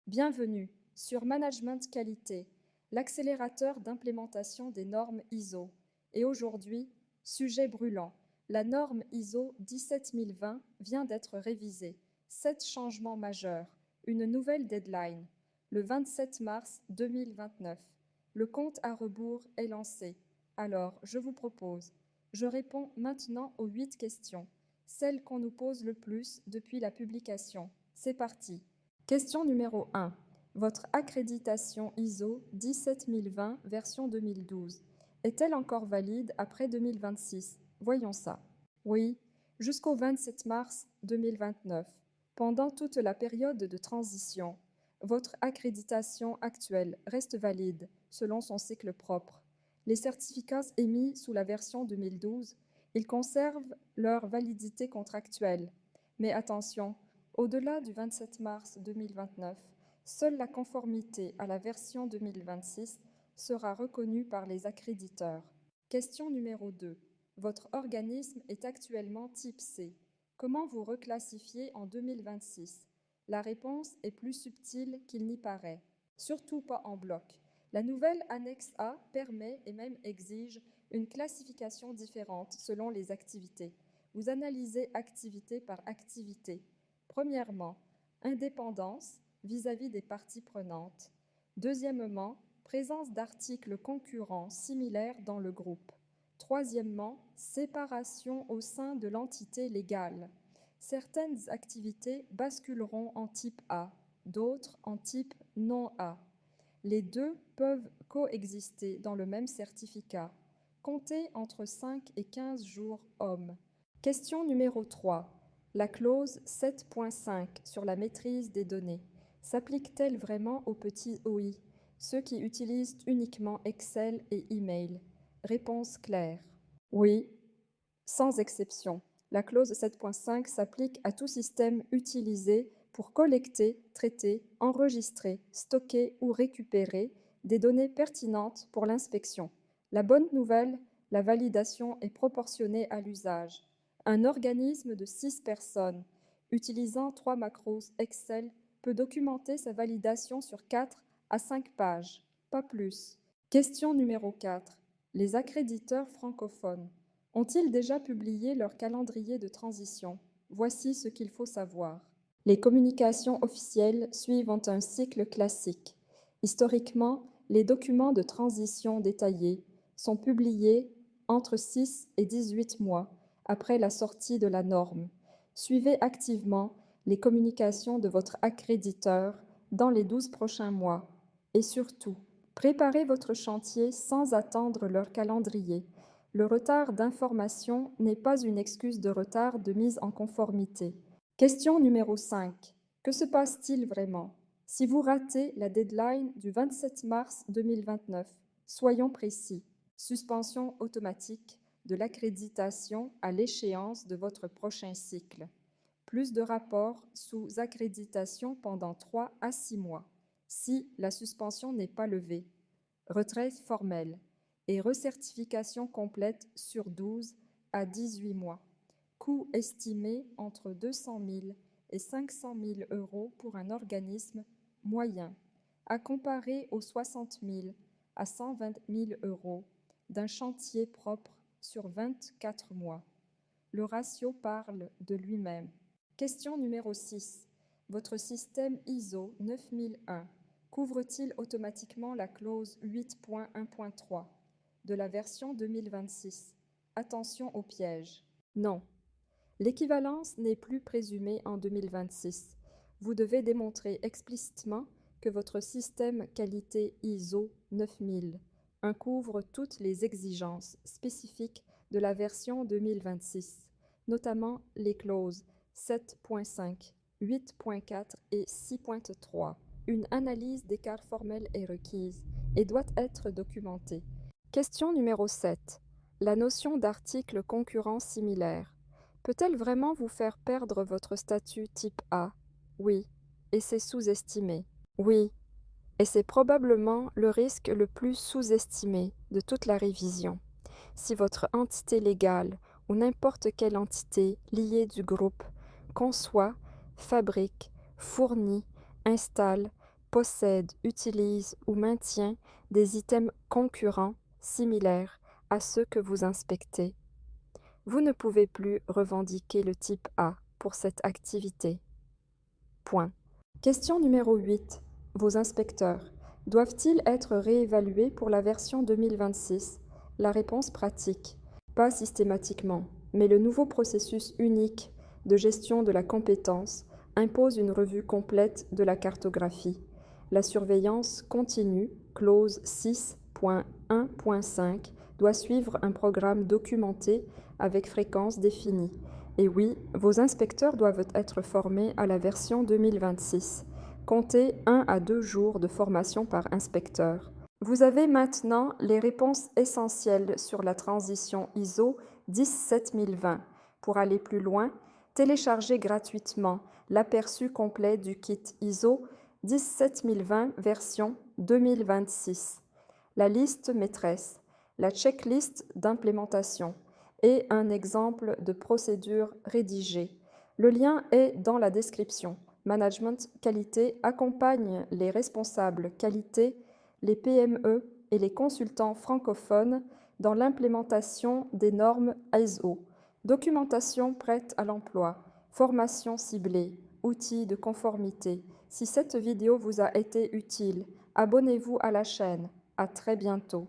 Bienvenue sur Management Qualité, l'accélérateur d'implémentation des normes ISO. Et aujourd'hui, sujet brûlant, la norme ISO 17020 vient d'être révisée. 7 changements majeurs, une nouvelle deadline, le 27 mars 2029. Le compte à rebours est lancé. Alors, je vous propose, je réponds maintenant aux 8 questions, celles qu'on nous pose le plus depuis la publication. C'est parti. Question numéro 1. Votre accréditation ISO 17020 version 2012 est-elle encore valide après 2026? Voyons ça. Oui, jusqu'au 27 mars 2029, pendant toute la période de transition. Votre accréditation actuelle reste valide selon son cycle propre. Les certificats émis sous la version 2012, ils conservent leur validité contractuelle. Mais attention, au-delà du 27 mars 2029, seule la conformité à la version 2026 sera reconnue par les accréditeurs. Question numéro 2. Votre organisme est actuellement type C. Comment vous reclassifiez en 2026? La réponse est plus subtile qu'il n'y paraît. Surtout pas en bloc. La nouvelle annexe A permet et même exige une classification différente selon les activités. Vous analysez activité par activité. Premièrement, indépendance vis-à-vis des parties prenantes. Deuxièmement, présence d'articles concurrents similaires dans le groupe. Troisièmement, séparation au sein de l'entité légale. Certaines activités basculeront en type A, d'autres en type non A. Les deux peuvent coexister dans le même certificat. Comptez entre 5 et 15 jours hommes. Question numéro 3. La clause 7.5 sur la maîtrise des données s'applique-t-elle vraiment aux petits OI, ceux qui utilisent uniquement Excel et email? Réponse claire. Oui, sans exception. La clause 7.5 s'applique à tout système utilisé pour collecter, traiter, enregistrer, stocker ou récupérer des données pertinentes pour l'inspection. La bonne nouvelle, la validation est proportionnée à l'usage. Un organisme de 6 personnes utilisant 3 macros Excel peut documenter sa validation sur 4 à 5 pages, pas plus. Question numéro 4. Les accréditeurs francophones ont-ils déjà publié leur calendrier de transition? Voici ce qu'il faut savoir. Les communications officielles suivent un cycle classique. Historiquement, les documents de transition détaillés sont publiés entre 6 et 18 mois après la sortie de la norme. Suivez activement les communications de votre accréditeur dans les 12 prochains mois. Et surtout, préparez votre chantier sans attendre leur calendrier. Le retard d'information n'est pas une excuse de retard de mise en conformité. Question numéro 5. Que se passe-t-il vraiment? Si vous ratez la deadline du 27 mars 2029, soyons précis. Suspension automatique de l'accréditation à l'échéance de votre prochain cycle. Plus de rapports sous accréditation pendant 3 à 6 mois, si la suspension n'est pas levée. Retrait formel et recertification complète sur 12 à 18 mois. Coût estimé entre 200 000 et 500 000 euros pour un organisme moyen, à comparer aux 60 000 à 120 000 euros d'un chantier propre sur 24 mois. Le ratio parle de lui-même. Question numéro 6. Votre système ISO 9001 couvre-t-il automatiquement la clause 8.1.3 de la version 2026? Attention au piège. Non. L'équivalence n'est plus présumée en 2026. Vous devez démontrer explicitement que votre système qualité ISO 9001 couvre toutes les exigences spécifiques de la version 2026, notamment les clauses 7.5, 8.4 et 6.3. Une analyse d'écart formel est requise et doit être documentée. Question numéro 7. La notion d'article concurrent similaire peut-elle vraiment vous faire perdre votre statut type A? Oui, et c'est sous-estimé. Oui, et c'est probablement le risque le plus sous-estimé de toute la révision. Si votre entité légale ou n'importe quelle entité liée du groupe conçoit, fabrique, fournit, installe, possède, utilise ou maintient des items concurrents similaires à ceux que vous inspectez. Vous ne pouvez plus revendiquer le type A pour cette activité. Point. Question numéro 8. Vos inspecteurs doivent-ils être réévalués pour la version 2026? La réponse pratique. Pas systématiquement, mais le nouveau processus unique de gestion de la compétence impose une revue complète de la cartographie. La surveillance continue, clause 6.1.5, doit suivre un programme documenté avec fréquence définie. Et oui, vos inspecteurs doivent être formés à la version 2026. Comptez 1 à 2 jours de formation par inspecteur. Vous avez maintenant les réponses essentielles sur la transition ISO 17020. Pour aller plus loin, téléchargez gratuitement l'aperçu complet du kit ISO 17020 version 2026, la liste maîtresse, la checklist d'implémentation et un exemple de procédure rédigée. Le lien est dans la description. Management Qualité accompagne les responsables qualité, les PME et les consultants francophones dans l'implémentation des normes ISO. Documentation prête à l'emploi, formation ciblée, outils de conformité. Si cette vidéo vous a été utile, abonnez-vous à la chaîne. À très bientôt.